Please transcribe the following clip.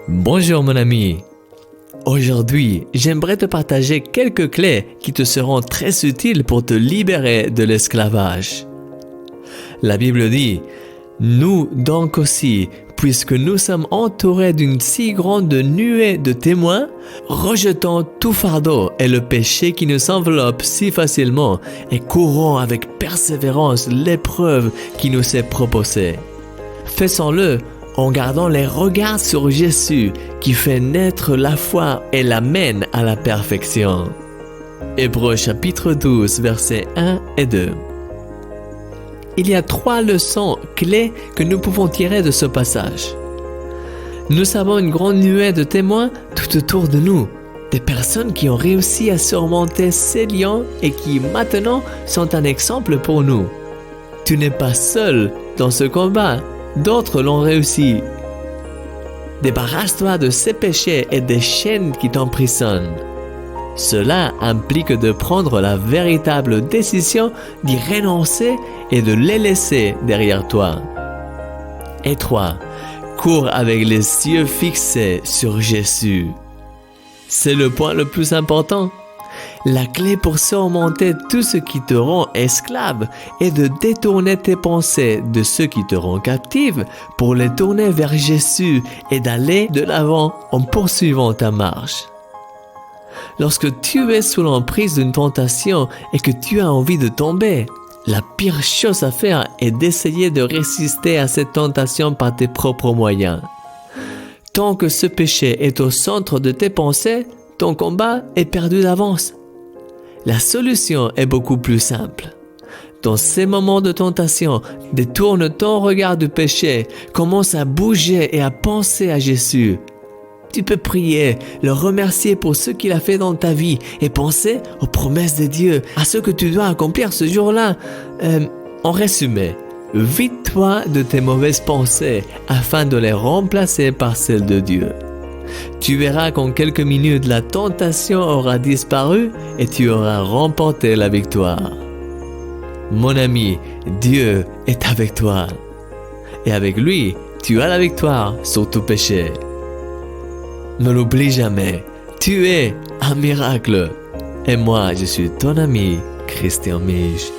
Bonjour mon ami. Aujourd'hui, j'aimerais te partager quelques clés qui te seront très utiles pour te libérer de l'esclavage. La Bible dit: nous donc aussi, puisque nous sommes entourés d'une si grande nuée de témoins, rejetons tout fardeau et le péché qui nous enveloppe si facilement et courons avec persévérance l'épreuve qui nous est proposée. Faisons-le en gardant les regards sur Jésus qui fait naître la foi et l'amène à la perfection. Hébreux chapitre 12, versets 1 et 2. Il y a 3 leçons clés que nous pouvons tirer de ce passage. Nous avons une grande nuée de témoins tout autour de nous, des personnes qui ont réussi à surmonter ces lions et qui maintenant sont un exemple pour nous. Tu n'es pas seul dans ce combat, d'autres l'ont réussi. Débarrasse-toi de ces péchés et des chaînes qui t'emprisonnent. Cela implique de prendre la véritable décision d'y renoncer et de les laisser derrière toi. Et 3. Cours avec les yeux fixés sur Jésus. C'est le point le plus important. La clé pour surmonter tout ce qui te rend esclave est de détourner tes pensées de ceux qui te rendent captive pour les tourner vers Jésus et d'aller de l'avant en poursuivant ta marche. Lorsque tu es sous l'emprise d'une tentation et que tu as envie de tomber, la pire chose à faire est d'essayer de résister à cette tentation par tes propres moyens. Tant que ce péché est au centre de tes pensées, ton combat est perdu d'avance. La solution est beaucoup plus simple. Dans ces moments de tentation, détourne ton regard du péché, commence à bouger et à penser à Jésus. Tu peux prier, le remercier pour ce qu'il a fait dans ta vie et penser aux promesses de Dieu, à ce que tu dois accomplir ce jour-là. En résumé, vide-toi de tes mauvaises pensées afin de les remplacer par celles de Dieu. Tu verras qu'en quelques minutes, la tentation aura disparu et tu auras remporté la victoire. Mon ami, Dieu est avec toi. Et avec lui, tu as la victoire sur tout péché. Ne l'oublie jamais, tu es un miracle. Et moi, je suis ton ami, Christian Mich.